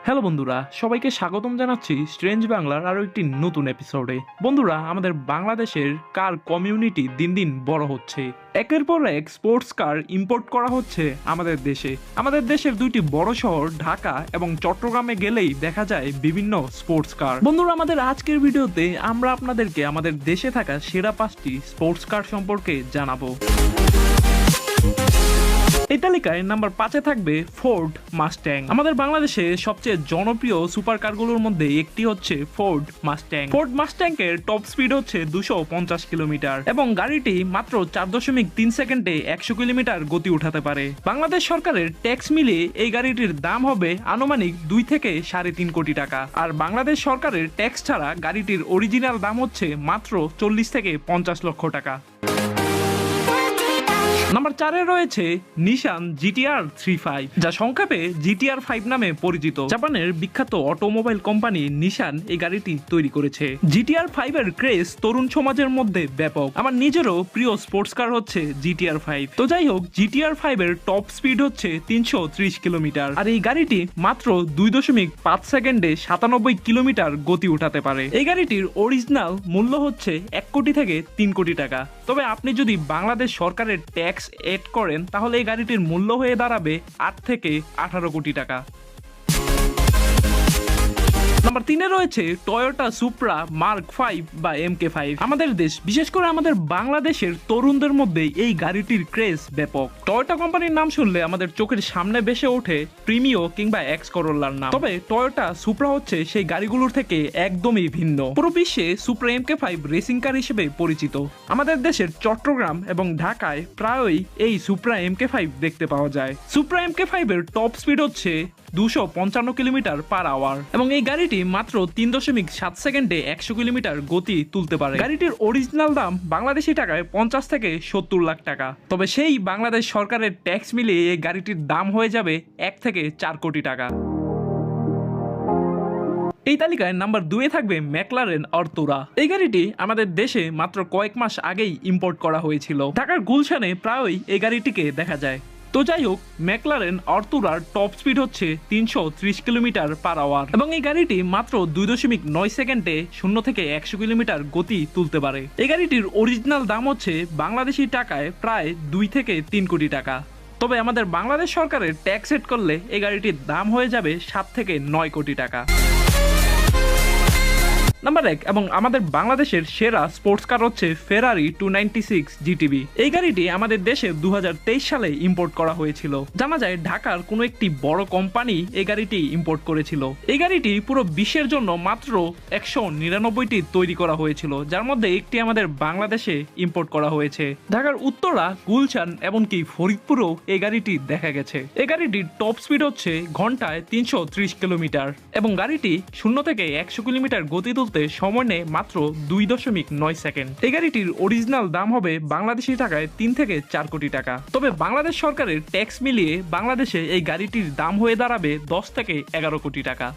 Hello বন্ধুরা, সবাইকে স্বাগতম জানাচ্ছি স্ট্রেঞ্জ বাংলার আরও একটি নতুন এপিসোডে। বন্ধুরা, আমাদের বাংলাদেশের কার কমিউনিটি দিন দিন বড় হচ্ছে। একের পর এক স্পোর্টস কার ইম্পোর্ট করা হচ্ছে আমাদের দেশে। আমাদের দেশের দুইটি বড় শহর ঢাকা এবং চট্টগ্রামে গেলেই দেখা যায় বিভিন্ন স্পোর্টস কার। বন্ধুরা, আমাদের আজকের ভিডিওতে আমরা আপনাদেরকে আমাদের দেশে থাকা সেরা 5টি স্পোর্টস কার সম্পর্কে জানাবো। এই তালিকায় নাম্বার 5-এ থাকবে ফোর্ড মাস্ট্যাং। আমাদের বাংলাদেশে সবচেয়ে জনপ্রিয় সুপার কারগুলোর মধ্যে একটি হচ্ছে ফোর্ড মাস্ট্যাং। ফোর্ড মাস্ট্যাং এর টপ স্পিড হচ্ছে 250 কিলোমিটার এবং গাড়িটি মাত্র 4.3 সেকেন্ডে 100 কিলোমিটার গতি উঠাতে পারে। বাংলাদেশ সরকারের ট্যাক্স মিলিয়ে এই গাড়িটির দাম হবে আনুমানিক 2 থেকে 3.5 কোটি টাকা। আর বাংলাদেশ সরকারের ট্যাক্স ছাড়া গাড়িটির অরিজিনাল দাম হচ্ছে মাত্র 40 থেকে 50 লক্ষ টাকা। নাম্বার 4-এ রয়েছে নিশান জিটিআর 35, যা সংক্ষেপে জিটিআর 5 নামে পরিচিত। জাপানের বিখ্যাত অটোমোবাইল কোম্পানি নিশান এই গাড়িটি তৈরি করেছে। জিটিআর 5 এর ক্রেজ তরুণ সমাজের মধ্যে ব্যাপক। আমার নিজেরও প্রিয় স্পোর্টস কার হচ্ছে জিটিআর 5। তো যাই হোক, জিটিআর 5 এর টপ স্পিড হচ্ছে 330 কিলোমিটার আর এই গাড়িটি মাত্র 2.5 সেকেন্ডে 97 কিলোমিটার গতি উঠাতে পারে। এই গাড়িটির অরিজিনাল মূল্য হচ্ছে 1 কোটি থেকে 3 কোটি টাকা। তবে আপনি যদি বাংলাদেশ সরকারের ট্যাক্স এড করেন তাহলে এই গাড়িটির মূল্য হয়ে দাঁড়াবে 8 থেকে 18 কোটি টাকা। নাম্বার 3-এ রয়েছে টয়োটা সুপ্রা মার্ক 5 বা MK5। আমাদের দেশ, বিশেষ করে আমাদের বাংলাদেশের তরুণদের মধ্যে এই গাড়িটির ক্রেজ ব্যাপক। টয়োটা কোম্পানির নাম শুনলে আমাদের চোখের সামনে ভেসে ওঠে প্রিমিও কিংবা এক্স করোলার নাম। তবে টয়োটা সুপ্রা হচ্ছে সেই গাড়িগুলোর থেকে একদমই ভিন্ন। পুরো বিশ্বে সুপ্রা MK5 রেসিং কার হিসেবে পরিচিত। আমাদের দেশের চট্টগ্রাম এবং ঢাকায় প্রায়ই এই সুপ্রা MK5 দেখতে পাওয়া যায়। সুপ্রা MK5 এর টপ স্পিড হচ্ছে 255 কিলোমিটার পার আওয়ার এবং এই গাড়িটি মাত্র 3.7 সেকেন্ডে 100 কিলোমিটার গতি তুলতে পারে। গাড়িটির অরিজিনাল দাম বাংলাদেশি টাকায় 50 থেকে 70 লাখ টাকা। তবে সেই বাংলাদেশ সরকারের ট্যাক্স মিলিয়ে এই গাড়িটির দাম হয়ে যাবে 1 থেকে 4 কোটি টাকা। এই তালিকায় নাম্বার 2-এ থাকবে ম্যাকলারেন অর্তুরা। এই গাড়িটি আমাদের দেশে মাত্র কয়েক মাস আগেই ইম্পোর্ট করা হয়েছিল। ঢাকার গুলশানে প্রায়ই এই গাড়িটিকে দেখা যায়। তো যাই হোক, ম্যাকলারেন অর্তুরার টপ স্পিড হচ্ছে 330 কিলোমিটার পার আওয়ার এবং এই গাড়িটি মাত্র 2.9 সেকেন্ডে 0 থেকে 100 কিলোমিটার গতি তুলতে পারে। এই গাড়িটির অরিজিনাল দাম হচ্ছে বাংলাদেশি টাকায় প্রায় 2 থেকে 3 কোটি টাকা। তবে আমাদের বাংলাদেশ সরকারের ট্যাক্স সেট করলে এই গাড়িটির দাম হয়ে যাবে 7 থেকে 9 কোটি টাকা। নাম্বার 1 এবং আমাদের বাংলাদেশের সেরা স্পোর্টস কার হচ্ছে ফেরারি 296 জিটিবি। এই গাড়িটি আমাদের দেশে 2023 সালে ইম্পোর্ট করা হয়েছিল। জানা যায় ঢাকার কোনো একটি বড় কোম্পানি এই গাড়িটি ইম্পোর্ট করেছিল। এই গাড়িটি পুরো বিশ্বের জন্য মাত্র 199টি তৈরি করা হয়েছিল, যার মধ্যে একটি আমাদের বাংলাদেশে ইম্পোর্ট করা হয়েছে। ঢাকার উত্তরা, গুলশান এমনকি ফরিদপুরেও এই গাড়িটি দেখা গেছে। এই গাড়িটির টপ স্পিড হচ্ছে ঘন্টায় 330 কিলোমিটার এবং গাড়িটি 0 থেকে 100 কিলোমিটার গতি তুলতে সময় নেয় মাত্র 2.9 সেকেন্ড। এই গাড়িটির অরিজিনাল দাম হবে বাংলাদেশি টাকায় 3 থেকে 4 কোটি টাকা। তবে বাংলাদেশ সরকারের ট্যাক্স মিলিয়ে বাংলাদেশে এই গাড়িটির দাম হয়ে দাঁড়াবে 10 থেকে 11 কোটি টাকা।